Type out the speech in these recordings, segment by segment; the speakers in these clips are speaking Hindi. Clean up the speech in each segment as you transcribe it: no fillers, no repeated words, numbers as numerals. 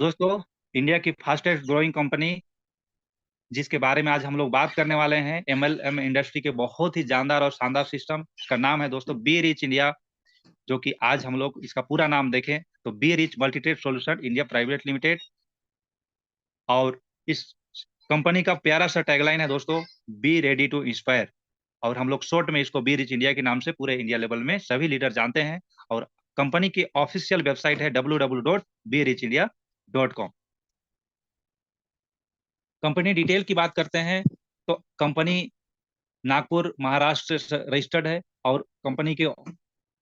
दोस्तों, इंडिया की फास्टेस्ट ग्रोइंग कंपनी जिसके बारे में आज हम लोग बात करने वाले हैं, एमएलएम इंडस्ट्री के बहुत ही जानदार और शानदार सिस्टम का नाम है दोस्तों बी रिच इंडिया। जो कि आज हम लोग इसका पूरा नाम देखें तो be rich multitrade solution India private limited. और इस कंपनी का प्यारा सा टैगलाइन है दोस्तों, बी रेडी टू इंस्पायर। और हम लोग शॉर्ट में इसको बी रिच इंडिया के नाम से पूरे इंडिया लेवल में सभी लीडर जानते हैं। और कंपनी की ऑफिशियल वेबसाइट है www.bricindia.com। कंपनी डिटेल की बात करते हैं तो कंपनी नागपुर महाराष्ट्र से रजिस्टर्ड है। और कंपनी के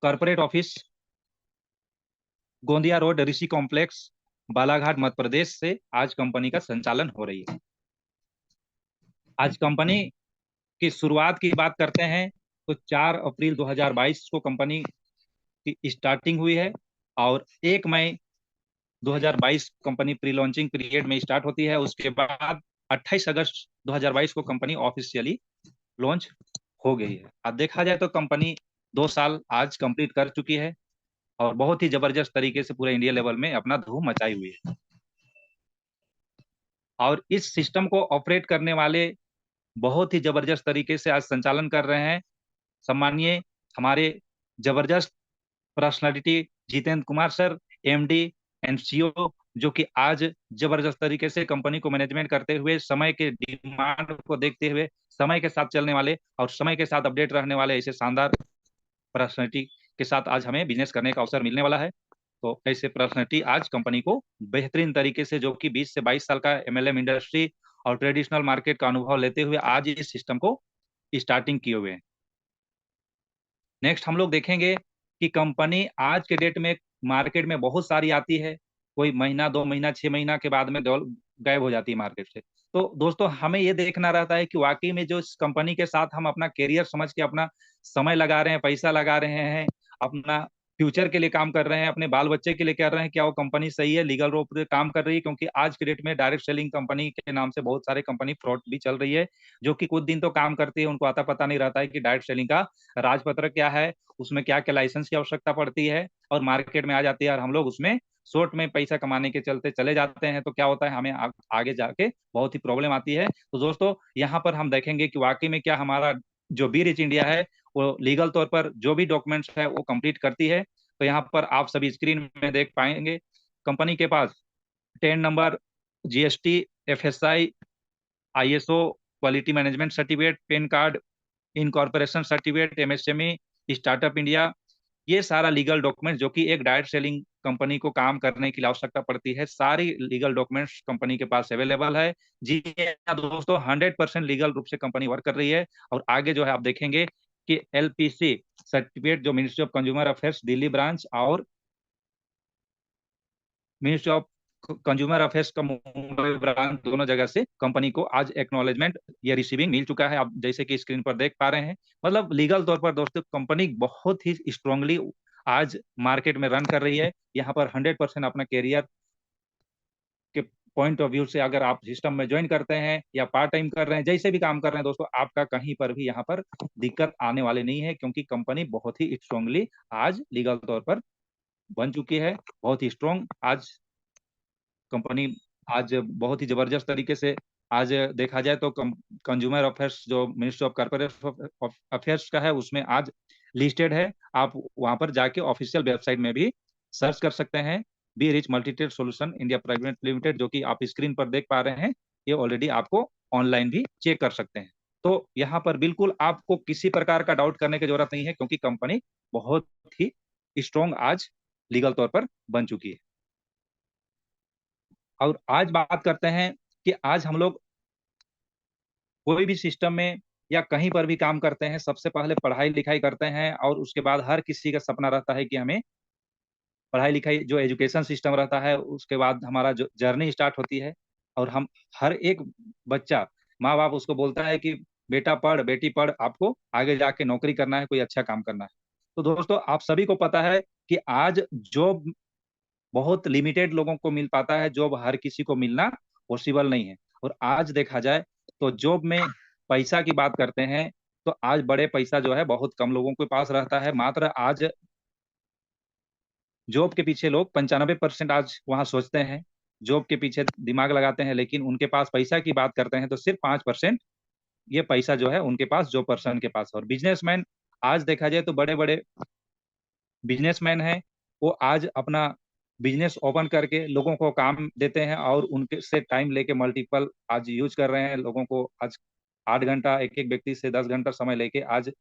कॉर्पोरेट ऑफिस गोंदिया रोड ऋषि कॉम्प्लेक्स बालाघाट मध्य प्रदेश से आज कंपनी का संचालन हो रही है। आज कंपनी की शुरुआत की बात करते हैं तो 4 अप्रैल 2022 को कंपनी की स्टार्टिंग हुई है। और 1 मई 2022 कंपनी प्री लॉन्चिंग पीरियड में स्टार्ट होती है। उसके बाद 28 अगस्त 2022 को कंपनी ऑफिशियली लॉन्च हो गई है। अब देखा जाए तो कंपनी 2 साल आज कंप्लीट कर चुकी है और बहुत ही जबरदस्त तरीके से पूरे इंडिया लेवल में अपना धूम मचाई हुई है। और इस सिस्टम को ऑपरेट करने वाले बहुत ही जबरदस्त तरीके से आज संचालन कर रहे हैं सम्मानीय हमारे जबरदस्त personality Jitendra Kumar sir, MD and CEO, जो कि आज जबरदस्त तरीके से कंपनी को मैनेजमेंट करते हुए, समय के डिमांड को देखते हुए, समय के साथ चलने वाले और समय के साथ अपडेट रहने वाले ऐसे शानदार पर्सनैलिटी के साथ आज हमें बिजनेस करने का अवसर मिलने वाला है। तो ऐसे पर्सनैलिटी आज कंपनी को बेहतरीन तरीके से, जो कि 20 से 22 साल का एमएलएम इंडस्ट्री और ट्रेडिशनल मार्केट का अनुभव लेते हुए आज इस सिस्टम को स्टार्टिंग किए हुए हैं। नेक्स्ट हम लोग देखेंगे कि कंपनी आज के डेट में मार्केट में बहुत सारी आती है, कोई महीना 2 महीना 6 महीना के बाद में गायब हो जाती है मार्केट से। तो दोस्तों, हमें ये देखना रहता है कि वाकई में जो इस कंपनी के साथ हम अपना करियर समझ के अपना समय लगा रहे हैं, पैसा लगा रहे हैं, अपना फ्यूचर के लिए काम कर रहे हैं, अपने बाल बच्चे के लिए कर रहे हैं, क्या वो कंपनी सही है, लीगल रूप से काम कर रही है। क्योंकि आज के डेट में डायरेक्ट सेलिंग कंपनी के नाम से बहुत सारे कंपनी फ्रॉड भी चल रही है, जो कि कुछ दिन तो काम करती है, उनको आता पता नहीं रहता है कि डायरेक्ट सेलिंग का राजपत्र क्या है, उसमें क्या क्या लाइसेंस की आवश्यकता पड़ती है, और मार्केट में आ जाती है और हम लोग उसमें शॉर्ट में पैसा कमाने के चलते चले जाते हैं। तो क्या होता है, हमें आगे जाके बहुत ही प्रॉब्लम आती है। तो दोस्तों, यहाँ पर हम देखेंगे कि वाकई में क्या हमारा जो बी रिच इंडिया है वो लीगल तौर पर जो भी डॉक्यूमेंट्स है वो कंप्लीट करती है। तो यहाँ पर आप सभी स्क्रीन में देख पाएंगे कंपनी के पास 10 number GST, FSI, ISO, quality management certificate, pan card, incorporation certificate, MSME, startup India, ये सारा लीगल डॉक्यूमेंट जो कि एक डायरेक्ट सेलिंग कंपनी को काम करने की आवश्यकता पड़ती है, सारी लीगल डॉक्यूमेंट्स कंपनी के पास अवेलेबल है। जी हाँ दोस्तों, 100% लीगल रूप से कंपनी वर्क कर रही है। और आगे जो है आप देखेंगे कि एलपीसी सर्टिफिकेट जो ministry of consumer affairs Delhi branch और मिनिस्ट्री ऑफ कंज्यूमर अफेयर्स का मुंबई ब्रांच, दोनों जगह से कंपनी को आज एक्नॉलेजमेंट या रिसीविंग मिल चुका है, आप जैसे कि स्क्रीन पर देख पा रहे हैं। मतलब लीगल तौर पर दोस्तों कंपनी बहुत ही स्ट्रांगली आज मार्केट में रन कर रही है। यहाँ पर 100% अपना कैरियर के पॉइंट ऑफ व्यू से अगर आप सिस्टम में ज्वाइन करते हैं या पार्ट टाइम कर रहे हैं, जैसे भी काम कर रहे हैं दोस्तों, आपका कहीं पर भी यहाँ पर दिक्कत आने वाली नहीं है, क्योंकि कंपनी बहुत ही स्ट्रांगली आज लीगल तौर पर बन चुकी है। बहुत ही स्ट्रांग आज कंपनी आज बहुत ही जबरदस्त तरीके से आज देखा जाए तो कंज्यूमर अफेयर्स जो मिनिस्ट्री ऑफ कॉर्पोरेट अफेयर्स का है उसमें आज लिस्टेड है। आप वहां पर जाके ऑफिशियल वेबसाइट में भी सर्च कर सकते हैं, be rich multitrade solution India private limited, जो कि आप स्क्रीन पर देख पा रहे हैं। ये ऑलरेडी आपको ऑनलाइन भी चेक कर सकते हैं। तो यहाँ पर बिल्कुल आपको किसी प्रकार का डाउट करने की जरूरत नहीं है, क्योंकि कंपनी बहुत ही स्ट्रॉन्ग आज लीगल तौर पर बन चुकी है। और आज बात करते हैं कि आज हम लोग कोई भी सिस्टम में या कहीं पर भी काम करते हैं, सबसे पहले पढ़ाई लिखाई करते हैं, और उसके बाद हर किसी का सपना रहता है कि हमें पढ़ाई लिखाई जो एजुकेशन सिस्टम रहता है उसके बाद हमारा जो जर्नी स्टार्ट होती है। और हम हर एक बच्चा, माँ बाप उसको बोलता है कि बेटा पढ़, बेटी पढ़, आपको आगे जाके नौकरी करना है, कोई अच्छा काम करना है। तो दोस्तों, आप सभी को पता है कि आज जॉब बहुत लिमिटेड लोगों को मिल पाता है, जॉब हर किसी को मिलना पॉसिबल नहीं है। और आज देखा जाए तो जॉब में पैसा की बात करते हैं तो आज बड़े पैसा जो है बहुत कम लोगों के पास रहता है। मात्र आज जॉब के पीछे लोग 95% आज वहां सोचते हैं। जॉब के पीछे दिमाग लगाते हैं, लेकिन उनके पास पैसा की बात करते हैं तो सिर्फ 5% ये पैसा जो है उनके पास, जो पर्सन के पास। और बिजनेसमैन, आज देखा जाए तो बड़े बड़े बिजनेसमैन हैं, वो आज अपना बिजनेस ओपन करके लोगों को काम देते हैं और उनके से टाइम लेके मल्टीपल आज यूज कर रहे हैं। लोगों को आज 8 घंटा, एक एक व्यक्ति से 10 घंटा समय लेके आज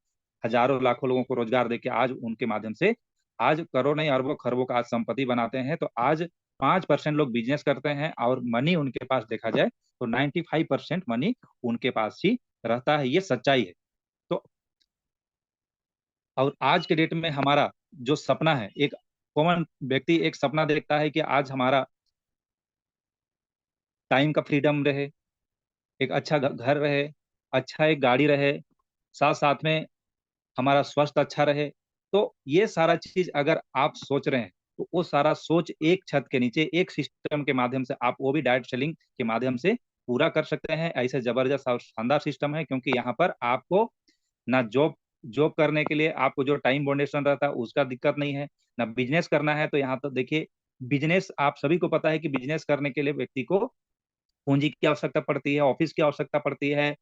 हजारों लाखों लोगों को रोजगार देके आज उनके माध्यम से आज करोड़ नहीं अरबों खरबों का आज संपत्ति बनाते हैं। तो आज 5% लोग बिजनेस करते हैं और मनी उनके पास देखा जाए तो 95% मनी उनके पास ही रहता है। ये सच्चाई है। तो और आज के डेट में हमारा जो सपना है, एक कॉमन व्यक्ति एक सपना देखता है कि आज हमारा टाइम का फ्रीडम रहे, एक अच्छा घर रहे, अच्छा एक गाड़ी रहे, साथ साथ में हमारा स्वास्थ्य अच्छा रहे। तो ये सारा चीज अगर आप सोच रहे हैं तो वो सारा सोच एक छत के नीचे एक सिस्टम के माध्यम से आप वो भी डायरेक्ट सेलिंग के माध्यम से पूरा कर सकते हैं। ऐसे जबरदस्त और शानदार सिस्टम है, क्योंकि यहाँ पर आपको ना जॉब जॉब करने के लिए आपको जो टाइम बाउंडेशन रहता है उसका दिक्कत नहीं है, ना बिजनेस करना है। तो यहाँ तो देखिए, बिजनेस आप सभी को पता है कि बिजनेस करने के लिए व्यक्ति को पूंजी की आवश्यकता पड़ती है, ऑफिस की आवश्यकता पड़ती है,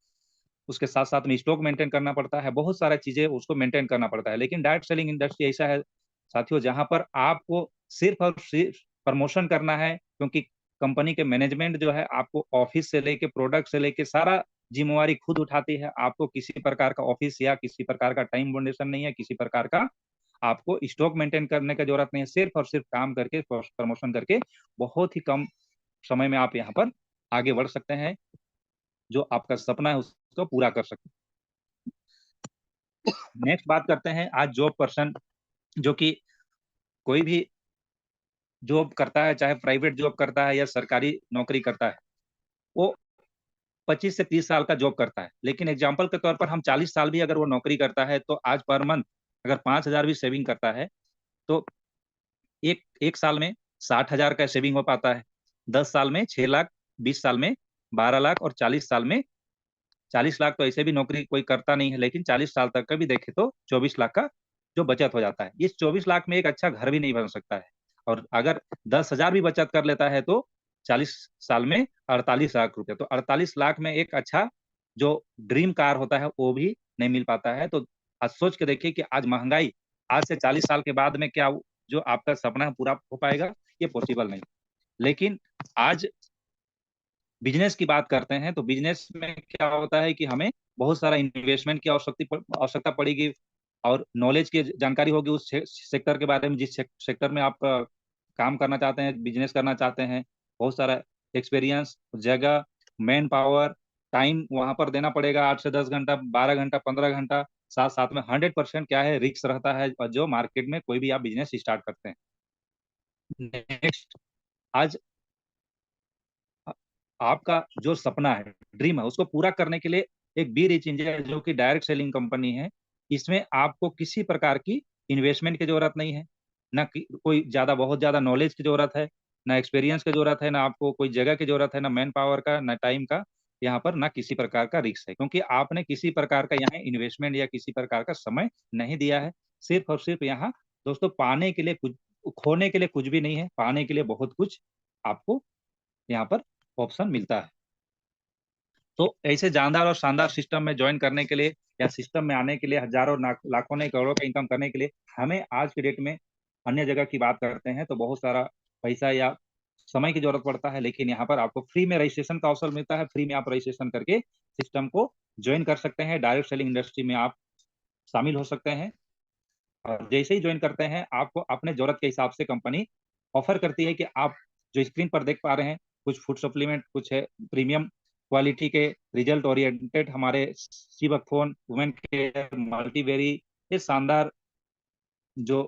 उसके साथ साथ में स्टॉक मेंटेन करना पड़ता है, बहुत सारा चीजें उसको मेंटेन करना पड़ता है। लेकिन डायरेक्ट सेलिंग इंडस्ट्री ऐसा है साथियों, जहां पर आपको सिर्फ और सिर्फ प्रमोशन करना है, क्योंकि कंपनी के मैनेजमेंट जो है आपको ऑफिस से लेके प्रोडक्ट से लेके सारा जिम्मेवारी खुद उठाती है। आपको किसी प्रकार का ऑफिस या किसी प्रकार का टाइम बाउंडेशन नहीं है, किसी प्रकार का आपको स्टॉक मेंटेन करने की जरूरत नहीं है। सिर्फ और सिर्फ काम करके, प्रमोशन करके बहुत ही कम समय में आप यहाँ पर आगे बढ़ सकते हैं, जो आपका सपना है उसको पूरा कर सकते हैं। नेक्स्ट बात करते हैं आज जॉब पर्सन, जो कि कोई भी जॉब करता है, चाहे प्राइवेट जॉब करता है या सरकारी नौकरी करता है, वो 25 से 30 साल का जॉब करता है। लेकिन एग्जाम्पल के तौर पर हम 40 साल भी अगर वो नौकरी करता है तो आज पर मंथ अगर 5,000 भी सेविंग करता है तो एक एक साल में 60,000 का सेविंग हो पाता है। 10 साल में 6 लाख, 20 साल में 12 लाख, और 40 साल में 40 लाख। तो ऐसे भी नौकरी कोई करता नहीं है, लेकिन 40 साल तक का भी देखे तो 24 लाख का जो बचत हो जाता है। इस 24 लाख में एक अच्छा घर भी नहीं बन सकता है। और अगर 10,000 भी बचत कर लेता है तो 40 साल में 48 लाख रुपए, तो 48 लाख में एक अच्छा जो ड्रीम कार होता है वो भी नहीं मिल पाता है। तो आज सोच के देखिए कि आज महंगाई, आज से 40 साल के बाद में क्या जो आपका सपना पूरा हो पाएगा, ये पॉसिबल नहीं। लेकिन आज बिजनेस की बात करते हैं तो बिजनेस में क्या होता है कि हमें बहुत सारा इन्वेस्टमेंट की आवश्यकता पड़ेगी, और नॉलेज की जानकारी होगी उस सेक्टर के बारे में, जिस सेक्टर में आप काम करना चाहते हैं, बिजनेस करना चाहते हैं। बहुत सारा एक्सपीरियंस, जगह, मैन पावर, टाइम वहां पर देना पड़ेगा, 8 से 10 घंटा, 12 घंटा, 15 घंटा। साथ साथ में 100% क्या है, रिस्क रहता है, और जो मार्केट में कोई भी आप बिजनेस स्टार्ट करते हैं। नेक्स्ट, आज आपका जो सपना है, ड्रीम है, उसको पूरा करने के लिए एक बी रिच इंडिया जो कि डायरेक्ट सेलिंग कंपनी है, इसमें आपको किसी प्रकार की इन्वेस्टमेंट की जरूरत नहीं है, ना कोई ज्यादा बहुत ज्यादा नॉलेज की जरूरत है, ना एक्सपीरियंस की जरूरत है, ना आपको कोई जगह की जरूरत है, ना मैन पावर का, ना टाइम का। यहाँ पर ना किसी प्रकार का रिस्क है, क्योंकि आपने किसी प्रकार का यहाँ इन्वेस्टमेंट या किसी प्रकार का समय नहीं दिया है। सिर्फ और सिर्फ यहाँ दोस्तों पाने के लिए कुछ, खोने के लिए कुछ भी नहीं है, पाने के लिए बहुत कुछ आपको यहाँ पर ऑप्शन मिलता है। तो ऐसे जानदार और शानदार सिस्टम में ज्वाइन करने के लिए या सिस्टम में आने के लिए, हजारों लाखों नहीं करोड़ों का इनकम करने के लिए, हमें आज के डेट में अन्य जगह की बात करते हैं तो बहुत सारा पैसा या समय की जरूरत पड़ता है। लेकिन यहाँ पर आपको फ्री में रजिस्ट्रेशन का अवसर मिलता है, फ्री में आप रजिस्ट्रेशन करके सिस्टम को ज्वाइन कर सकते हैं, डायरेक्ट सेलिंग इंडस्ट्री में आप शामिल हो सकते हैं। और जैसे ही ज्वाइन करते हैं आपको अपने जरूरत के हिसाब से कंपनी ऑफर करती है कि आप जो स्क्रीन पर देख पा रहे हैं, कुछ फूड सप्लीमेंट, कुछ है प्रीमियम क्वालिटी के रिजल्ट ओरिएंटेड हमारे सीबकथोन वुमेन केयर मल्टीवेरी, ये शानदार जो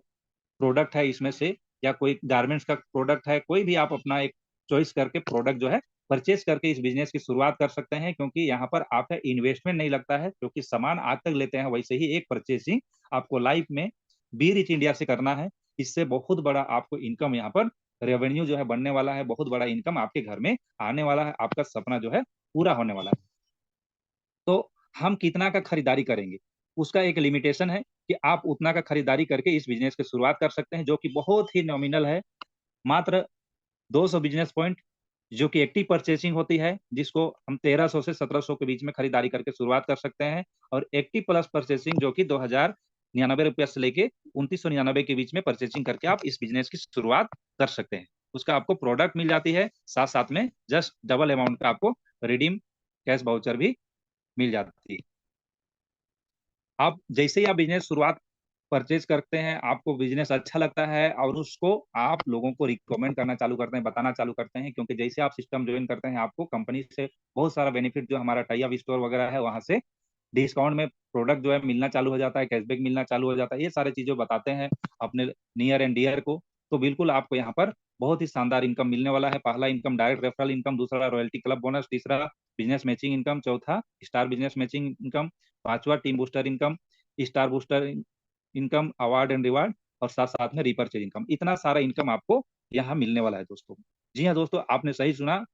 प्रोडक्ट है इसमें से, या कोई गारमेंट्स का प्रोडक्ट है, कोई भी आप अपना एक चॉइस करके प्रोडक्ट जो है परचेज करके इस बिजनेस की शुरुआत कर सकते हैं। क्योंकि यहाँ पर आपका इन्वेस्टमेंट नहीं लगता है, क्योंकि सामान आज तक लेते हैं वैसे ही एक परचेसिंग आपको लाइफ में बी रिच इंडिया से करना है। इससे बहुत बड़ा आपको इनकम यहाँ पर रेवेन्यू जो है बनने वाला है, बहुत बड़ा इनकम आपके घर में आने वाला है, आपका सपना जो है पूरा होने वाला है। तो हम कितना का खरीदारी करेंगे, उसका एक लिमिटेशन है कि आप उतना का खरीदारी करके इस बिजनेस की शुरुआत कर सकते हैं, जो कि बहुत ही नॉमिनल है। मात्र 200 बिजनेस पॉइंट जो कि एक्टिव परचेसिंग होती है, जिसको हम 1300 से 1700 के बीच में खरीदारी करके शुरुआत कर सकते हैं, और एक्टिव प्लस परचेसिंग जो कि 2099 रुपया से लेके 2999 के बीच में परचेसिंग करके आप इस बिजनेस की शुरुआत कर सकते हैं। उसका आपको प्रोडक्ट मिल जाती है, साथ साथ में जस्ट डबल अमाउंट का आपको रिडीम कैश वाउचर भी मिल जाती है। आप जैसे ही आप बिजनेस शुरुआत परचेज करते हैं, आपको बिजनेस अच्छा लगता है और उसको आप लोगों को रिकमेंड करना चालू करते हैं, बताना चालू करते हैं, क्योंकि जैसे आप सिस्टम ज्वाइन करते हैं, आपको कंपनी से बहुत सारा बेनिफिट जो हमारा टाई अप स्टोर वगैरह है वहां से डिस्काउंट में प्रोडक्ट जो है मिलना चालू हो जाता है, कैशबैक मिलना चालू हो जाता है। ये सारे चीजें बताते हैं अपने नियर एंड डियर को। तो बिल्कुल आपको यहाँ पर बहुत ही शानदार इनकम मिलने वाला है। पहला इनकम डायरेक्ट रेफरल इनकम, दूसरा रॉयल्टी क्लब बोनस, तीसरा बिजनेस मैचिंग इनकम, चौथा स्टार बिजनेस मैचिंग इनकम, पांचवा team booster income, star booster income, award and reward, और साथ साथ में रिपर्चेज इनकम। इतना सारा इनकम आपको यहाँ मिलने वाला है दोस्तों। जी हाँ दोस्तों, आपने सही सुना।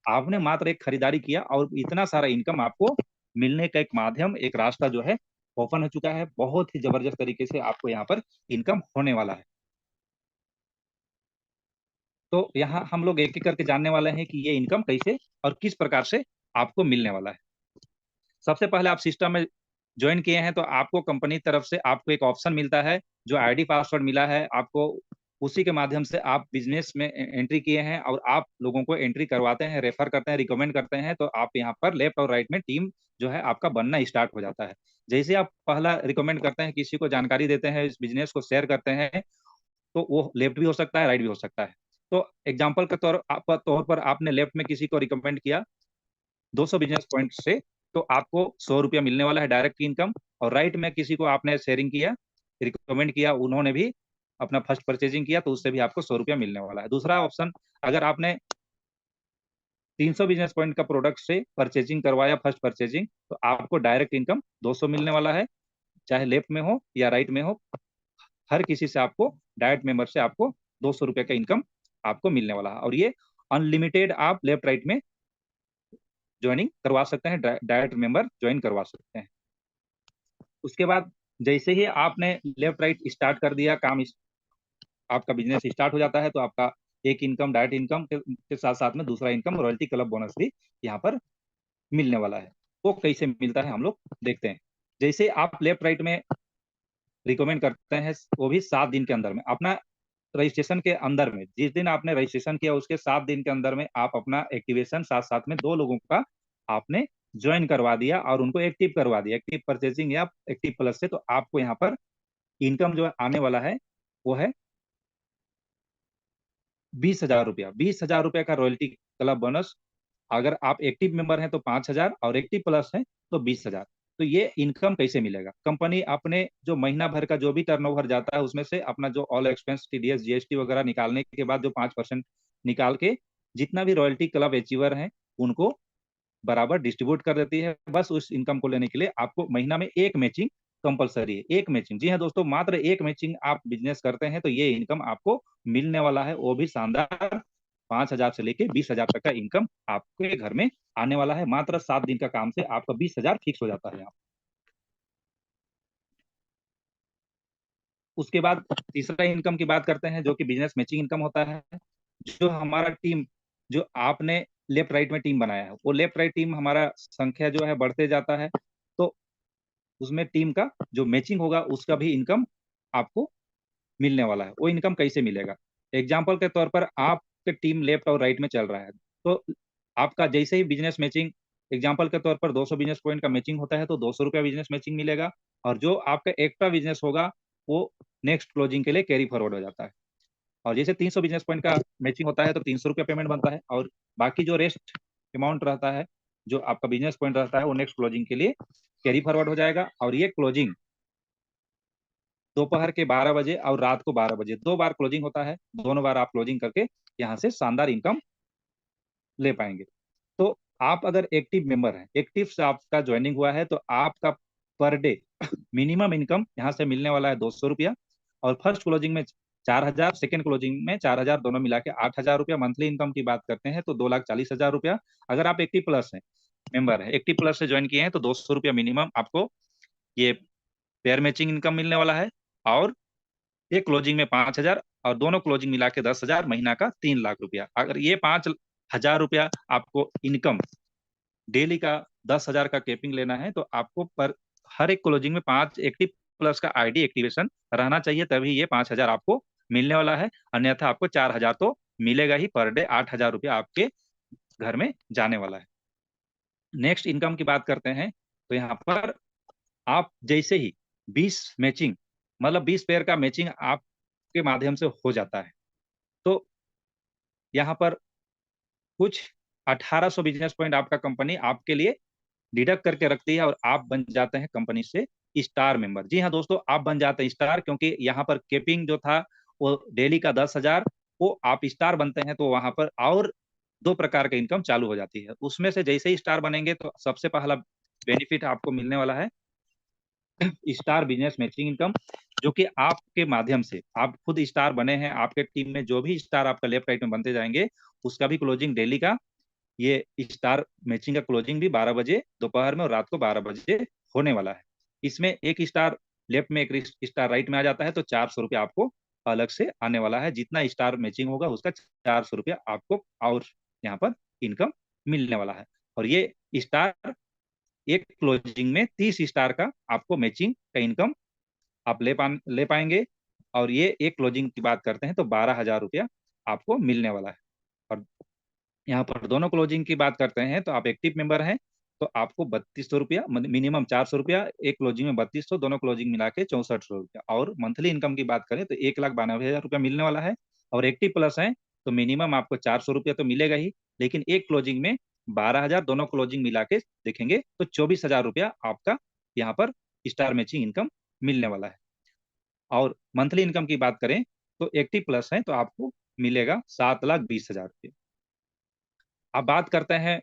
आपने मात्र एक खरीदारी किया और इतना सारा इनकम आपको मिलने का एक माध्यम, एक रास्ता जो है ओपन हो चुका है। बहुत ही जबरदस्त तरीके से आपको यहाँ पर इनकम होने वाला है। तो यहाँ हम लोग एक एक करके जानने वाले हैं कि ये इनकम कैसे और किस प्रकार से आपको मिलने वाला है। सबसे पहले आप सिस्टम में ज्वाइन किए हैं तो आपको कंपनी तरफ से आपको एक ऑप्शन मिलता है, जो आईडी पासवर्ड मिला है आपको, उसी के माध्यम से आप बिजनेस में एंट्री किए हैं और आप लोगों को एंट्री करवाते हैं, रेफर करते हैं, रिकमेंड करते हैं। तो आप यहाँ पर लेफ्ट और राइट में टीम जो है आपका बनना स्टार्ट हो जाता है। जैसे आप पहला रिकमेंड करते हैं, किसी को जानकारी देते हैं, इस बिजनेस को शेयर करते हैं, तो वो लेफ्ट भी हो सकता है, राइट भी हो सकता है। तो एग्जाम्पल के तौर पर आपने लेफ्ट में किसी को रिकमेंड किया 200 बिजनेस पॉइंट से, तो आपको 100 रुपया मिलने वाला है डायरेक्ट इनकम। और राइट में किसी को आपने शेयरिंग किया, रिकमेंड किया, उन्होंने भी अपना फर्स्ट परचेजिंग किया, तो उससे भी आपको 100 रुपया मिलने वाला है। दूसरा ऑप्शन, अगर आपने 300 बिजनेस पॉइंट का प्रोडक्ट से परचेजिंग करवाया फर्स्ट परचेजिंग, तो आपको डायरेक्ट इनकम 200 मिलने वाला है, चाहे लेफ्ट में हो या राइट में हो। हर किसी से आपको, डायरेक्ट मेंबर से आपको 200 रुपये का इनकम आपको मिलने वाला है। और ये अनलिमिटेड आप लेफ्ट राइट में ज्वाइनिंग करवा सकते हैं, डायरेक्ट मेंबर ज्वाइन करवा सकते हैं। उसके बाद जैसे ही आपने लेफ्ट राइट स्टार्ट कर दिया काम, आपका बिजनेस स्टार्ट हो जाता है, तो आपका एक इनकम डायरेक्ट इनकम के साथ साथ में दूसरा इनकम रॉयल्टी क्लब बोनस भी यहाँ पर मिलने वाला है। वो कैसे मिलता है हम लोग देखते हैं। जैसे आप लेफ्ट राइट में रिकमेंड करते हैं, वो भी 7 दिन के अंदर में अपना रजिस्ट्रेशन के अंदर में, जिस दिन आपने रजिस्ट्रेशन किया उसके 7 दिन के अंदर में आप अपना एक्टिवेशन साथ साथ में 2 लोगों का आपने ज्वाइन करवा दिया और उनको एक्टिव करवा दिया, एक्टिव परचेजिंग या एक्टिव प्लस से, तो आपको यहाँ पर इनकम जो आने वाला है वो है 20,000 रुपया। 20,000 रुपया का रॉयल्टी क्लब बोनस। अगर आप एक्टिव मेंबर हैं तो 5,000 और एक्टिव प्लस हैं तो 20,000। तो ये इनकम कैसे मिलेगा? कंपनी अपने जो महीना भर का जो भी टर्नओवर जाता है उसमें से अपना जो ऑल एक्सपेंस, टीडीएस, जीएसटी वगैरह निकालने के बाद जो 5% निकाल के जितना भी रॉयल्टी क्लब अचीवर हैं उनको बराबर डिस्ट्रीब्यूट कर देती है। बस उस इनकम को लेने के लिए आपको महीना में एक मैचिंग कंपलसरी है, एक मैचिंग। जी हाँ दोस्तों, मात्र एक मैचिंग आप बिजनेस करते हैं तो ये इनकम आपको मिलने वाला है, वो भी शानदार 5,000 से लेके 20,000 तक का इनकम आपके घर में आने वाला है। मात्र 7 दिन का काम से आपका 20,000 फिक्स हो जाता है यहाँ। उसके बाद तीसरा इनकम की बात करते हैं, जो कि बिजनेस मैचिंग इनकम होता है। जो हमारा टीम, जो आपने लेफ्ट राइट में टीम बनाया है, वो लेफ्ट राइट टीम हमारा संख्या जो है बढ़ते जाता है, तो उसमें टीम का जो मैचिंग होगा उसका भी इनकम आपको मिलने वाला है। वो इनकम कैसे मिलेगा? एग्जाम्पल के तौर पर आपके टीम लेफ्ट और राइट में चल रहा है, तो आपका जैसे ही बिजनेस मैचिंग, एग्जाम्पल के तौर पर 200 बिजनेस पॉइंट का मैचिंग होता है तो 200 रुपया बिजनेस मैचिंग मिलेगा। और जो आपका एक्स्ट्रा बिजनेस होगा वो नेक्स्ट क्लोजिंग के लिए कैरी फॉरवर्ड हो जाता है। और जैसे 300 बिजनेस पॉइंट का मैचिंग होता है तो 300 रुपया पेमेंट बनता है, और बाकी जो रेस्ट अमाउंट रहता है, जो आपका बिजनेस पॉइंट रहता है, वो नेक्स्ट क्लोजिंग के लिए कैरी फॉरवर्ड हो जाएगा। और ये क्लोजिंग दोपहर के 12 बजे और रात को 12 बजे 2 बार क्लोजिंग होता है। दोनों बार आप क्लोजिंग करके यहाँ से शानदार इनकम ले पाएंगे। तो आप अगर एक्टिव मेंबर हैं, एक्टिव से आपका ज्वाइनिंग हुआ है, तो आपका पर डे मिनिमम इनकम यहाँ से मिलने वाला है 200 रुपया। और फर्स्ट क्लोजिंग में 4,000, सेकेंड क्लोजिंग में 4,000, दोनों मिला के 8,000 रुपया। मंथली इनकम की बात करते हैं तो 2,40,000 रुपया। अगर आप एक्टिव प्लस हैं, मेंबर है, एक्टिव प्लस से ज्वाइन किए हैं, तो 200 रुपया मिनिमम आपको ये पेयर मैचिंग इनकम मिलने वाला है। और एक क्लोजिंग में 5,000 और दोनों क्लोजिंग मिला के 10,000, महीना का 3 लाख रुपया। अगर ये 5 1000 रुपया आपको इनकम डेली का 10,000 का कैपिंग लेना है, तो आपको पर हर एक क्लोजिंग में 5 एक्टिव प्लस का आईडी एक्टिवेशन रहना चाहिए, तभी ये 5,000 आपको मिलने वाला है। अन्यथा आपको 4,000 तो मिलेगा ही पर डे, 8,000 रुपया आपके घर में जाने वाला है। नेक्स्ट इनकम की बात करते हैं, तो यहाँ पर आप जैसे ही 20 मैचिंग, मतलब 20 पेयर का मैचिंग आपके माध्यम से हो जाता है, तो यहाँ पर कुछ 1800 बिजनेस पॉइंट आपका कंपनी आपके लिए डिडक्ट करके रखती है और आप बन जाते हैं कंपनी से स्टार मेंबर। जी हाँ दोस्तों, आप बन जाते हैं स्टार, क्योंकि यहाँ पर केपिंग जो था वो डेली का 10,000, वो आप स्टार बनते हैं तो वहां पर और 2 प्रकार का इनकम चालू हो जाती है। उसमें से जैसे ही स्टार बनेंगे तो सबसे पहला बेनिफिट आपको मिलने वाला है स्टार बिजनेस मैचिंग इनकम, जो कि आपके माध्यम से आप खुद स्टार बने हैं, आपके टीम में जो भी स्टार आपका लेफ्ट राइट में बनते जाएंगे उसका भी क्लोजिंग डेली का, ये स्टार मैचिंग का क्लोजिंग भी 12 बजे दोपहर में और रात को 12 बजे होने वाला है। इसमें एक स्टार लेफ्ट में एक स्टार राइट में आ जाता है तो 400 रुपया आपको अलग से आने वाला है। जितना स्टार मैचिंग होगा उसका 400 रुपया आपको और यहाँ पर इनकम मिलने वाला है। और ये स्टार एक क्लोजिंग में 30 स्टार का आपको मैचिंग का इनकम आप ले पाएंगे। और ये एक क्लोजिंग की बात करते हैं तो 12,000 रुपया आपको मिलने वाला है। और यहाँ पर दोनों क्लोजिंग की बात करते हैं तो आप एक्टिव मेंबर हैं तो आपको 3200 रुपया, मिनिमम 400 रुपया, एक क्लोजिंग में 3200, दोनों क्लोजिंग मिला के 6400 रुपया। और मंथली इनकम की बात करें तो 1,92,000 रुपया मिलने वाला है। और एक्टिव प्लस है तो मिनिमम आपको 400 रुपया तो मिलेगा ही, लेकिन एक क्लोजिंग में 12,000, दोनों क्लोजिंग मिला के देखेंगे तो 24,000 रुपया आपका यहाँ पर स्टार मैचिंग इनकम मिलने वाला है। और मंथली इनकम की बात करें तो एक्टिव प्लस है तो आपको मिलेगा 7,20,000 रुपये। अब बात करते हैं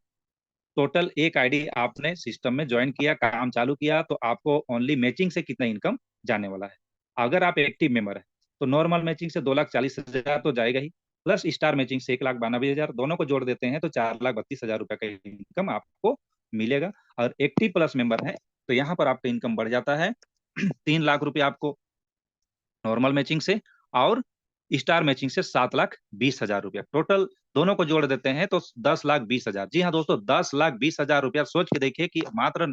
टोटल एक आईडी आपने सिस्टम में ज्वाइन किया, काम चालू किया, तो आपको ओनली मैचिंग से कितना इनकम जाने वाला है। अगर आप एक्टिव मेंबर है तो नॉर्मल मैचिंग से 2,40,000 तो जाएगा ही, प्लस स्टार मैचिंग से 1,92,000, दोनों को जोड़ देते हैं तो 4,32,000 रुपया का इनकम आपको मिलेगा। और एक्टिव प्लस मेंबर है तो यहाँ पर आपका इनकम बढ़ जाता है 3,00,000 रुपया आपको नॉर्मल मैचिंग से, और स्टार मैचिंग से 7,20,000 रुपया, टोटल दोनों को जोड़ देते हैं तो 10,20,000। जी हाँ दोस्तों, 10,20,000 रुपया। सोच के देखिए कि मात्र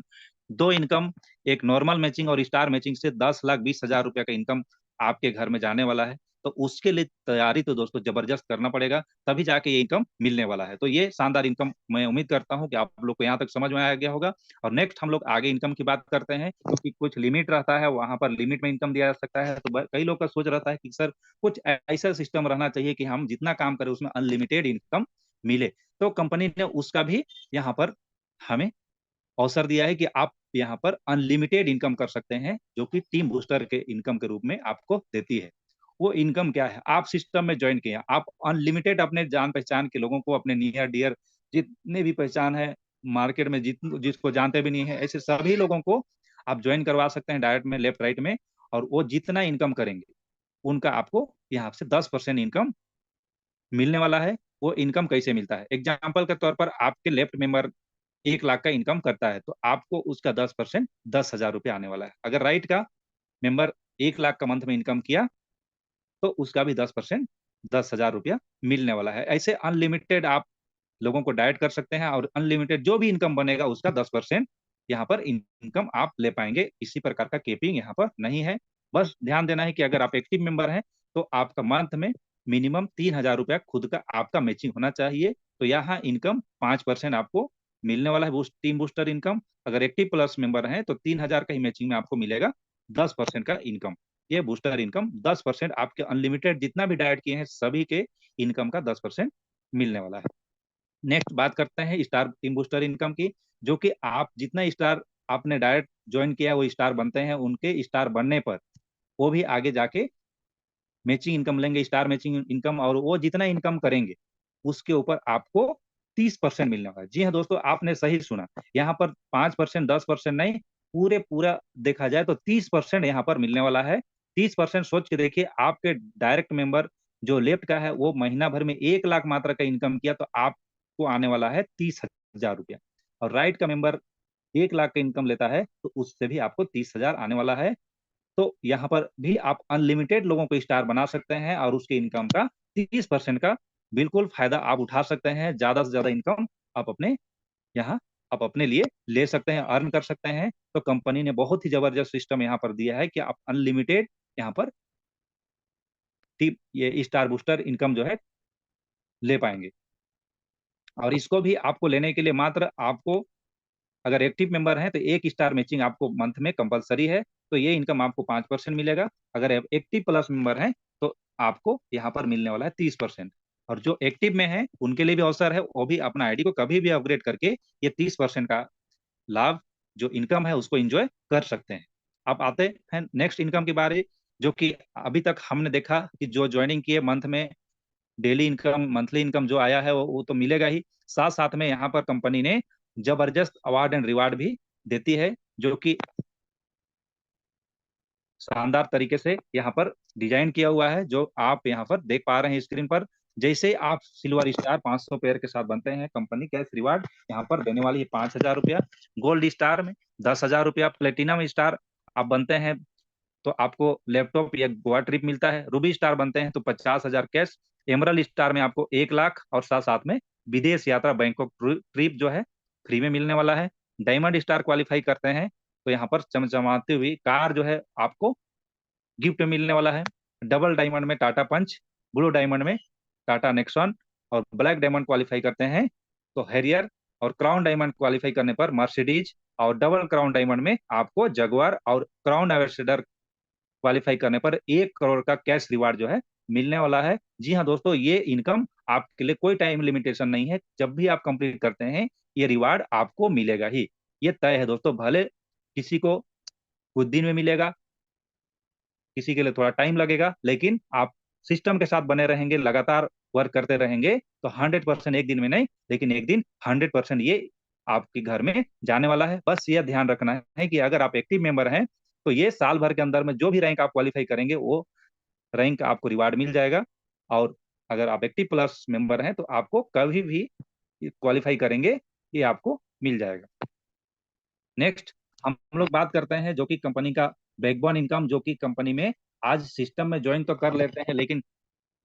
दो इनकम, एक नॉर्मल मैचिंग और स्टार मैचिंग से 10,20,000 रुपया का इनकम आपके घर में जाने वाला है। तो उसके लिए तैयारी तो दोस्तों जबरदस्त करना पड़ेगा, तभी जाके ये इनकम मिलने वाला है। तो ये शानदार इनकम मैं उम्मीद करता हूँ कि आप लोग को यहाँ तक समझ में आ गया होगा। और नेक्स्ट हम लोग आगे इनकम की बात करते हैं, क्योंकि कुछ लिमिट रहता है, वहां पर लिमिट में इनकम दिया जा सकता है। तो कई लोग का सोच रहता है कि सर कुछ ऐसा सिस्टम रहना चाहिए कि हम जितना काम करें उसमें अनलिमिटेड इनकम मिले। तो कंपनी ने उसका भी यहाँ पर हमें अवसर दिया है कि आप यहाँ पर अनलिमिटेड इनकम कर सकते हैं, जो कि टीम बूस्टर के इनकम के रूप में आपको देती है। वो इनकम क्या है, आप सिस्टम में ज्वाइन किए, आप अनलिमिटेड अपने जान पहचान के लोगों को, अपने नियर डियर जितने भी पहचान है मार्केट में, जिसको जानते भी नहीं है, ऐसे सभी लोगों को आप ज्वाइन करवा सकते हैं डायरेक्ट में, लेफ्ट राइट में। और वो जितना इनकम करेंगे उनका आपको यहाँ से 10% इनकम मिलने वाला है। वो इनकम कैसे मिलता है, एग्जाम्पल के तौर पर आपके लेफ्ट मेंबर 1,00,000 का इनकम करता है तो आपको उसका 10% 10,000 रुपया आने वाला है। अगर राइट का मेंबर 1,00,000 का मंथ में इनकम किया तो उसका भी 10% 10,000 रुपया मिलने वाला है। ऐसे अनलिमिटेड आप लोगों को डाइट कर सकते हैं और अनलिमिटेड जो भी इनकम बनेगा उसका 10% यहाँ पर इनकम आप ले पाएंगे। इसी प्रकार का केपिंग यहाँ पर नहीं है। बस ध्यान देना है कि अगर आप एक्टिव मेंबर हैं तो आपका मंथ में मिनिमम 3,000 रुपया खुद का आपका मैचिंग होना चाहिए। तो यहाँ इनकम 5% आपको मिलने वाला है, टीम बूस्टर इनकम। अगर एक्टिव प्लस मेंबर है तो 3,000 का ही मैचिंग में आपको मिलेगा 10% का इनकम। ये बूस्टर इनकम 10% आपके अनलिमिटेड जितना भी डाइट किए हैं सभी के इनकम का 10% मिलने वाला है। नेक्स्ट बात करते हैं स्टार टीम बूस्टर इनकम की, जो कि आप जितना स्टार आपने डायरेक्ट ज्वाइन किया वो स्टार बनते हैं, उनके स्टार बनने पर वो भी आगे जाके मैचिंग इनकम लेंगे, स्टार मैचिंग इनकम, और वो जितना इनकम करेंगे उसके ऊपर आपको 30% मिलने वाला है। जी हाँ दोस्तों, आपने सही सुना, यहाँ पर 5% 10% नहीं, पूरे पूरा देखा जाए तो 30% यहाँ पर मिलने वाला है। 30% सोच के देखिए, आपके डायरेक्ट मेंबर जो लेफ्ट का है वो महीना भर में 1,00,000 मात्रा का इनकम किया तो आपको आने वाला है 30,000 रुपया। और राइट का मेंबर 1,00,000 का इनकम लेता है तो उससे भी आपको 30,000 आने वाला है। तो यहाँ पर भी आप अनलिमिटेड लोगों को स्टार बना सकते हैं और उसके इनकम का 30% का बिल्कुल फायदा आप उठा सकते हैं। ज्यादा से ज्यादा इनकम आप अपने यहाँ आप अपने लिए ले सकते हैं, अर्न कर सकते हैं। तो कंपनी ने बहुत ही जबरदस्त सिस्टम यहाँ पर दिया है कि आप अनलिमिटेड यहाँ पर टिप ये स्टार बूस्टर इनकम जो है ले पाएंगे। और इसको भी आपको लेने के लिए मात्र आपको, अगर एक्टिव मेंबर हैं तो 1 स्टार मैचिंग आपको मंथ में कंपलसरी है, तो ये इनकम आपको 5% मिलेगा। अगर एक्टिव प्लस मेंबर हैं तो आपको यहाँ पर मिलने वाला है 30%। और जो एक्टिव में है उनके लिए भी अवसर है, वो भी अपना आईडी को कभी भी अपग्रेड करके ये 30% का लाभ जो इनकम है उसको एंजॉय कर सकते हैं। अब आते हैं नेक्स्ट इनकम के बारे, जो कि अभी तक हमने देखा कि जो ज्वाइनिंग किए मंथ में डेली इनकम मंथली इनकम जो आया है वो तो मिलेगा ही। साथ साथ में यहाँ पर कंपनी ने जबरदस्त अवार्ड एंड रिवार्ड भी देती है, जो कि शानदार तरीके से यहाँ पर डिजाइन किया हुआ है, जो आप यहाँ पर देख पा रहे हैं स्क्रीन पर। जैसे आप सिल्वर स्टार 500 पेयर के साथ बनते हैं, कंपनी कैश रिवार्ड यहाँ पर देने वाली है 5,000 रुपया। गोल्ड स्टार में 10,000 रुपया। प्लेटिनम स्टार आप बनते हैं तो आपको लैपटॉप या गोवा ट्रिप मिलता है। रूबी स्टार बनते हैं तो 50,000 कैश। एमरल्ड स्टार में आपको 1 लाख और साथ साथ में विदेश यात्रा बैंकॉक ट्रिप जो है फ्री में मिलने वाला है। डायमंड स्टार क्वालिफाई करते हैं तो यहाँ पर चमचमाती हुई कार जो है आपको गिफ्ट में मिलने वाला है। डबल डायमंड में टाटा पंच, ब्लू डायमंड में टाटा नेक्सॉन, और ब्लैक डायमंड क्वालिफाई करते हैं तो हैरियर, और क्राउन डायमंड क्वालिफाई करने पर मर्सिडीज, और डबल क्राउन डायमंड में आपको जगुआर, और क्राउन एम्बेसडर क्वालिफाई करने पर 1 करोड़ का कैश रिवार्ड जो है मिलने वाला है। जी हाँ दोस्तों, ये इनकम आपके लिए कोई टाइम लिमिटेशन नहीं है, जब भी आप कंप्लीट करते हैं ये रिवार्ड आपको मिलेगा ही। ये तय है दोस्तों, भले किसी को कुछ दिन में मिलेगा, किसी के लिए थोड़ा टाइम लगेगा, लेकिन आप सिस्टम के साथ बने रहेंगे, लगातार वर्क करते रहेंगे तो 100% एक दिन में नहीं, लेकिन एक दिन 100% ये आपके घर में जाने वाला है। बस ये ध्यान रखना है कि अगर आप एक्टिव मेंबर हैं तो ये साल भर के अंदर में जो भी रैंक आप क्वालिफाई करेंगे वो रैंक आपको रिवार्ड मिल जाएगा। और अगर आप एक्टिव प्लस मेंबर हैं तो आपको कभी भी क्वालिफाई करेंगे ये आपको मिल जाएगा। नेक्स्ट हम लोग बात करते हैं जो कि कंपनी का बैकबोन इनकम, जो कि कंपनी में आज सिस्टम में ज्वाइन तो कर लेते हैं, लेकिन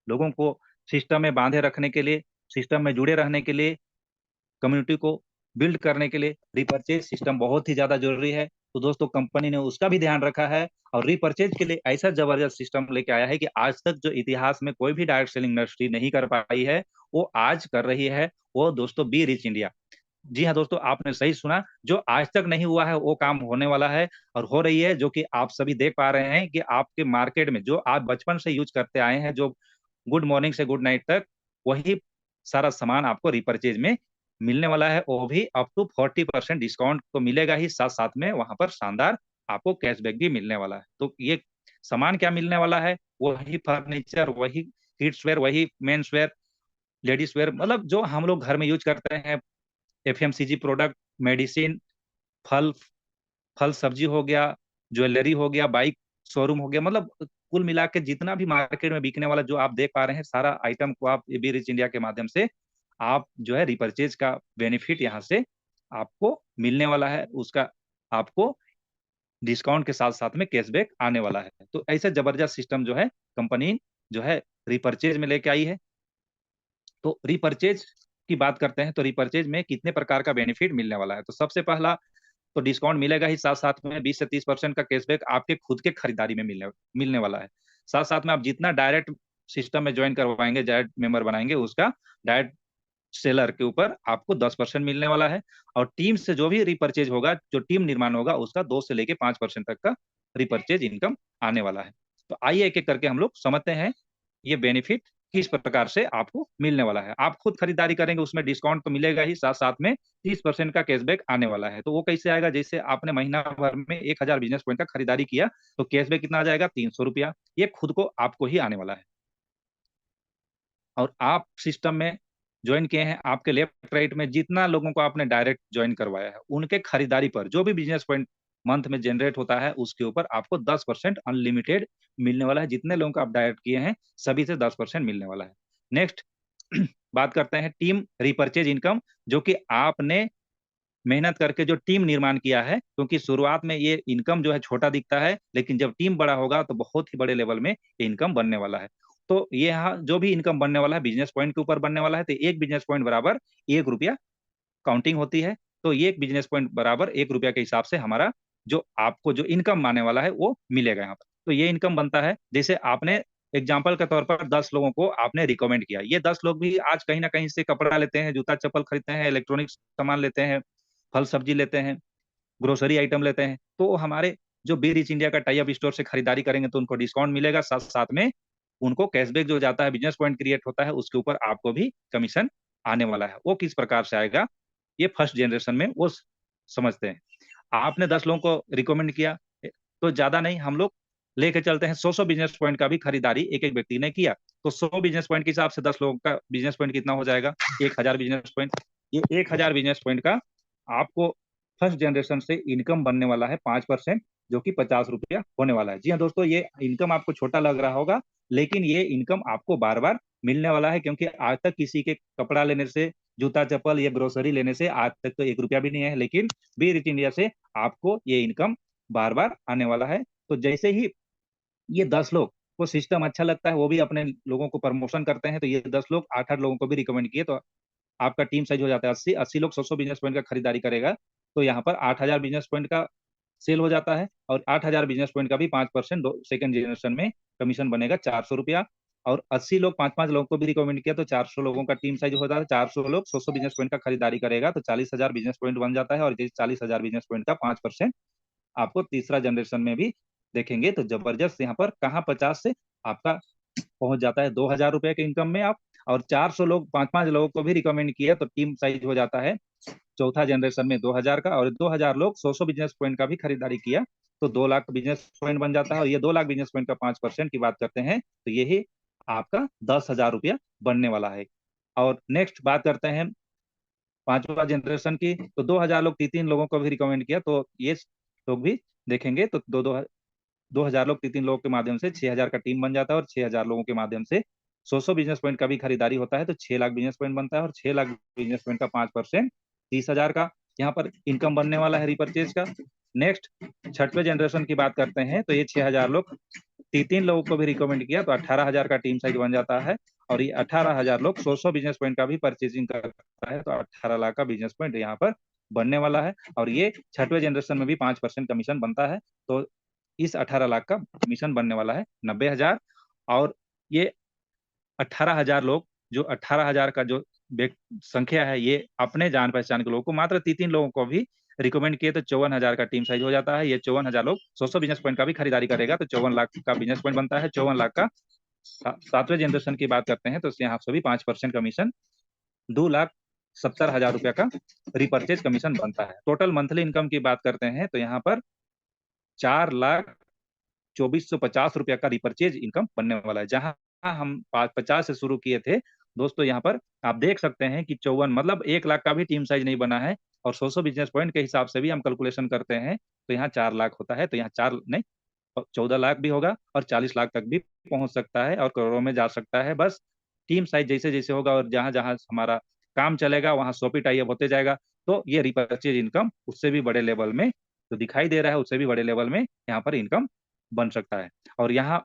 लोगों को सिस्टम में बांधे रखने के लिए, सिस्टम में जुड़े रहने के लिए, कम्युनिटी को बिल्ड करने के लिए रिपर्चेज सिस्टम बहुत ही ज्यादा जरूरी है। तो दोस्तों कंपनी ने उसका भी ध्यान रखा है और रिपर्चेज के लिए ऐसा जबरदस्त सिस्टम लेके आया है कि आज तक जो इतिहास में कोई भी डायरेक्ट सेलिंग इंडस्ट्री नहीं कर पाई है वो आज कर रही है। वो दोस्तों बी रिच इंडिया। जी हाँ दोस्तों, आपने सही सुना, जो आज तक नहीं हुआ है वो काम होने वाला है और हो रही है, जो कि आप सभी देख पा रहे हैं कि आपके मार्केट में जो आप बचपन से यूज करते आए हैं, जो गुड मॉर्निंग से गुड नाइट तक, वही सारा सामान आपको रिपर्चेज में मिलने वाला है। वो भी अप टू 40% डिस्काउंट तो मिलेगा ही, साथ साथ में वहां पर शानदार आपको कैशबैक भी मिलने वाला है। तो ये सामान क्या मिलने वाला है, वही फर्नीचर, वही किड्स वेयर, वही मेंस वेयर, लेडीज वेयर, मतलब जो हम लोग घर में यूज करते हैं, एफएमसीजी प्रोडक्ट, मेडिसिन, फल फल सब्जी हो गया, ज्वेलरी हो गया, बाइक शोरूम हो गया, मतलब कुल मिला के जितना भी मार्केट में बिकने वाला जो आप देख पा रहे हैं सारा आइटम को आप बी रिच इंडिया के माध्यम से आप जो है रिपर्चेज का बेनिफिट यहाँ से आपको मिलने वाला है। उसका आपको डिस्काउंट के साथ साथ में कैशबैक आने वाला है। तो ऐसे जबरदस्त सिस्टम जो है कंपनी जो है रिपर्चेज में लेके आई है। तो रिपर्चेज की बात करते हैं तो रिपर्चेज में कितने प्रकार का बेनिफिट मिलने वाला है। तो सबसे पहला तो डिस्काउंट मिलेगा ही, साथ साथ में 20 से 30% का कैशबैक आपके खुद के खरीदारी में मिलने मिलने वाला है। साथ साथ में आप जितना डायरेक्ट सिस्टम में ज्वाइन करवाएंगे, डायरेक्ट मेंबर बनाएंगे, उसका डायरेक्ट सेलर के ऊपर आपको 10% मिलने वाला है। और टीम से जो भी रिपर्चेज होगा, जो टीम निर्माण होगा, उसका 2 से लेके 5% तक का रिपर्चेज इनकम आने वाला है। तो आइए एक एक करके हम लोग समझते हैं ये बेनिफिट किस प्रकार से आपको मिलने वाला है। आप खुद खरीदारी करेंगे उसमें डिस्काउंट तो मिलेगा ही, साथ साथ में 30% का कैशबैक आने वाला है। तो वो कैसे आएगा, जैसे आपने महीना भर में 1,000 बिजनेस पॉइंट का खरीदारी किया तो कैशबैक कितना आ जाएगा, 300 रुपया। ये खुद को आपको ही आने वाला है। और आप सिस्टम में ज्वाइन किए हैं, आपके लेफ्ट राइट में जितना लोगों को आपने डायरेक्ट ज्वाइन करवाया है, उनके खरीदारी पर जो भी बिजनेस पॉइंट मंथ में जनरेट होता है उसके ऊपर आपको 10% अनलिमिटेड मिलने वाला है। जितने लोगों को आप डायरेक्ट किए हैं सभी से 10% मिलने वाला है। नेक्स्ट बात करते हैं टीम रिपर्चेज इनकम, जो कि आपने मेहनत करके जो टीम निर्माण किया है, क्योंकि शुरुआत में ये इनकम जो है छोटा दिखता है, लेकिन जब टीम बड़ा होगा तो बहुत ही बड़े लेवल में ये इनकम बनने वाला है। तो ये यहाँ जो भी इनकम बनने वाला है बिजनेस पॉइंट के ऊपर बनने वाला है, तो एक बिजनेस पॉइंट बराबर 1 रुपया काउंटिंग होती है। तो ये एक बिजनेस पॉइंट बराबर 1 रुपया के हिसाब से हमारा जो आपको जो इनकम आने वाला है वो मिलेगा यहाँ पर। तो ये इनकम बनता है, जैसे आपने एग्जाम्पल के तौर पर 10 लोगों को आपने रिकमेंड किया, ये 10 लोग भी आज कहीं ना कहीं से कपड़ा लेते हैं, जूता चप्पल खरीदते हैं, इलेक्ट्रॉनिक सामान लेते हैं, फल सब्जी लेते हैं, ग्रोसरी आइटम लेते हैं। तो हमारे जो बी रिच इंडिया का टाई अप स्टोर से खरीदारी करेंगे तो उनको डिस्काउंट मिलेगा, साथ साथ में उनको कैशबैक जो जाता है, बिजनेस पॉइंट क्रिएट होता है, उसके ऊपर आपको भी कमीशन आने वाला है। वो किस प्रकार से आएगा, ये फर्स्ट जनरेशन में वो समझते हैं। आपने 10 लोगों को रिकमेंड किया तो ज्यादा नहीं, हम लोग लेके चलते हैं 100 बिजनेस पॉइंट का भी खरीदारी एक एक व्यक्ति ने किया, तो 100 बिजनेस पॉइंट के हिसाब से 10 लोगों का बिजनेस पॉइंट कितना हो जाएगा, 1,000 बिजनेस पॉइंट। ये 1,000 बिजनेस पॉइंट का आपको फर्स्ट जनरेशन से इनकम बनने वाला है 5%, जो कि 50 रुपया होने वाला है। जी हाँ दोस्तों, ये इनकम आपको छोटा लग रहा होगा, लेकिन ये इनकम आपको बार बार मिलने वाला है, क्योंकि आज तक किसी के कपड़ा लेने से, जूता चप्पल या ग्रोसरी लेने से आज तक तो 1 रुपया भी नहीं है, लेकिन बी रिच इंडिया से आपको ये इनकम बार बार आने वाला है। तो जैसे ही ये 10 लोग को सिस्टम अच्छा लगता है, वो भी अपने लोगों को प्रमोशन करते हैं, तो ये 10 लोग 8-8 लोगों को भी रिकमेंड किए, तो आपका टीम साइज हो जाता है 80 80 लोग 100 बिजनेस पॉइंट का खरीदारी करेगा, तो यहाँ पर 8,000 बिजनेस पॉइंट का सेल हो जाता है। और 8,000 बिजनेस पॉइंट का भी 5% सेकंड जनरेशन में कमीशन बनेगा 400 रुपया। और 80 लोग 5-5 लोगों को भी रिकमेंड किया, तो 400 लोगों का टीम साइज होता है, 400 लोग 100 बिजनेस पॉइंट का खरीदारी करेगा, तो 40,000 बिजनेस पॉइंट बन जाता है। और 40,000 बिजनेस पॉइंट का 5% आपको तीसरा जनरेशन में भी देखेंगे, तो जबरदस्त यहाँ पर कहाँ 50 से आपका पहुंच जाता है 2,000 रुपए के इनकम में आप। और 400 लोग 5-5 लोगों को भी रिकमेंड किया, तो टीम साइज हो जाता है चौथा जनरेशन में 2,000 का। और 2,000 लोग 100 बिजनेस पॉइंट का भी खरीदारी किया, तो 2 लाख बिजनेस पॉइंट बन जाता है। और ये 2 लाख बिजनेस पॉइंट का 5% की बात करते हैं, तो यही आपका 10,000 रुपया बनने वाला है। और नेक्स्ट बात करते हैं पांचवा जनरेशन की, तो 2,000 लोग 3-3 लोगों को भी रिकमेंड किया, तो ये लोग भी देखेंगे, तो 2,000 लोग 3-3 लोगों के माध्यम से 6,000 का टीम बन जाता है। और 6,000 लोगों के माध्यम से 100 बिजनेस पॉइंट का भी खरीदारी होता है, तो 6 लाख बिजनेस पॉइंट बनता है। और 6 लाख बिजनेस पॉइंट का 5% 30,000 का यहाँ पर इनकम बनने वाला है रिपर्चेज का। नेक्स्ट छठवें जनरेशन की बात करते हैं, तो ये 6,000 लोग 3-3 लोगों को भी रिकमेंड किया, तो 18,000 का टीम साइज बन जाता है। और ये 18,000 लोग 100 बिजनेस पॉइंट का भी परचेजिंग करता है, तो 18 लाख का बिजनेस पॉइंट यहाँ पर बनने वाला है। और ये छठवें जनरेशन में भी 5% कमीशन बनता है, तो इस 18 लाख का कमीशन बनने वाला है 90,000। और ये 18,000 लोग, जो 18,000 का जो संख्या है, ये अपने जान पहचान के लोगों को मात्र 3-3 लोगों को भी रिकमेंड किए, तो 54,000 का टीम साइज हो जाता है। ये 54,000 लोग 100 बिजनेस पॉइंट का भी खरीदारी करेगा, तो 54 लाख का बिजनेस पॉइंट बनता है। 54 लाख का सातवें जनरेशन की बात करते हैं, तो यहाँ से भी 5% कमीशन 2,70,000 रुपया का रिपर्चेज कमीशन बनता है। टोटल मंथली इनकम की बात करते हैं, तो यहाँ पर 4,24,50 रुपया का रिपर्चेज इनकम बनने वाला है। जहां हम 50 से शुरू किए थे दोस्तों, यहाँ पर आप देख सकते हैं कि 54 मतलब 1 लाख का भी टीम साइज नहीं बना है। और 100 बिजनेस पॉइंट के हिसाब से भी हम कैलकुलेशन करते हैं, तो यहाँ 4 लाख होता है, तो यहाँ 4 नहीं 14 लाख भी होगा, और 40 लाख तक भी पहुंच सकता है, और करोड़ों में जा सकता है। बस टीम साइज जैसे जैसे होगा और जहां जहां हमारा काम चलेगा, वहां सॉपी टाई अप होते जाएगा, तो ये रिपर्चेज इनकम उससे भी बड़े लेवल में जो दिखाई दे रहा है, उससे भी बड़े लेवल में यहाँ पर इनकम बन सकता है। और यहाँ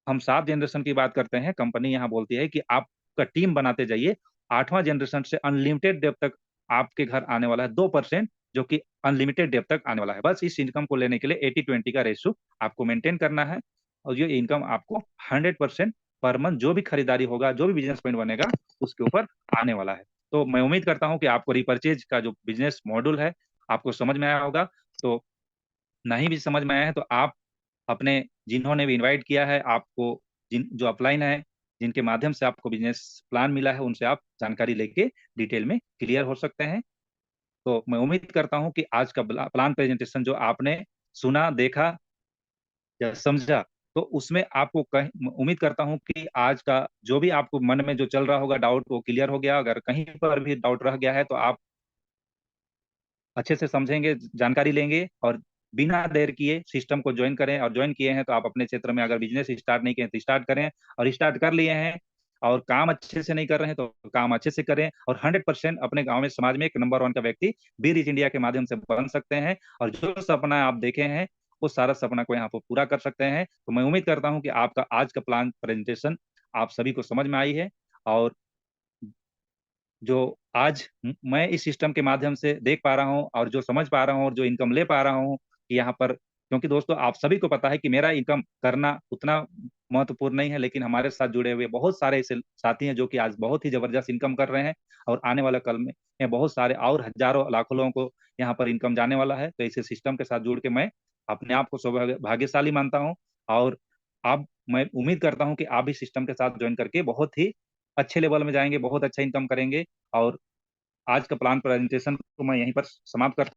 हम 7 जनरेशन की बात करते हैं, कंपनी यहाँ बोलती है कि आपका टीम बनाते जाइए, 8वां जनरेशन से अनलिमिटेड डेप तक आपके घर आने वाला है 2%, जो कि अनलिमिटेड डेप तक आने वाला है। बस इस इनकम को लेने के लिए 80-20 का रेशियो आपको मेंटेन करना है, और ये इनकम आपको 100% पर मंथ जो भी खरीदारी होगा, जो भी बिजनेस पॉइंट बनेगा, उसके ऊपर आने वाला है। तो मैं उम्मीद करता हूँ कि आपको रिपर्चेज का जो बिजनेस मॉड्यूल है आपको समझ में आया होगा। तो नहीं भी समझ में आया है, तो आप अपने जिन्होंने भी इनवाइट किया है आपको, जिन जो अपलाइन है, जिनके माध्यम से आपको बिजनेस प्लान मिला है, उनसे आप जानकारी लेके डिटेल में क्लियर हो सकते हैं। तो मैं उम्मीद करता हूं कि आज का प्लान प्रेजेंटेशन जो आपने सुना, देखा या समझा, तो उसमें आपको कहीं उम्मीद करता हूं कि आज का जो भी आपको मन में जो चल रहा होगा डाउट, वो क्लियर हो गया। अगर कहीं पर भी डाउट रह गया है, तो आप अच्छे से समझेंगे, जानकारी लेंगे, और बिना देर किए सिस्टम को ज्वाइन करें। और ज्वाइन किए हैं तो आप अपने क्षेत्र में अगर बिजनेस स्टार्ट नहीं किए तो स्टार्ट करें, और स्टार्ट कर लिए हैं और काम अच्छे से नहीं कर रहे हैं तो काम अच्छे से करें, और 100% अपने गांव में, समाज में एक नंबर 1 का व्यक्ति बी रिच इंडिया के माध्यम से बन सकते हैं। और जो सपना आप देखे हैं, उस सारा सपना को यहाँ पर पूरा कर सकते हैं। तो मैं उम्मीद करता हूँ कि आपका आज का प्लान प्रेजेंटेशन आप सभी को समझ में आई है। और जो आज मैं इस सिस्टम के माध्यम से देख पा रहा हूँ और जो समझ पा रहा हूँ और जो इनकम ले पा रहा हूँ कि यहाँ पर, क्योंकि दोस्तों आप सभी को पता है कि मेरा इनकम करना उतना महत्वपूर्ण नहीं है, लेकिन हमारे साथ जुड़े हुए बहुत सारे ऐसे साथी हैं जो कि आज बहुत ही जबरदस्त इनकम कर रहे हैं, और आने वाला कल में बहुत सारे और हजारों लाखों लोगों को यहाँ पर इनकम जाने वाला है। तो इसे सिस्टम के साथ जुड़ के मैं अपने आप को सौभाग्यशाली मानता हूँ। और आप, मैं उम्मीद करता हूँ कि आप भी सिस्टम के साथ ज्वाइन करके बहुत ही अच्छे लेवल में जाएंगे, बहुत अच्छा इनकम करेंगे। और आज का प्लान प्रेजेंटेशन को मैं यहीं पर समाप्त करता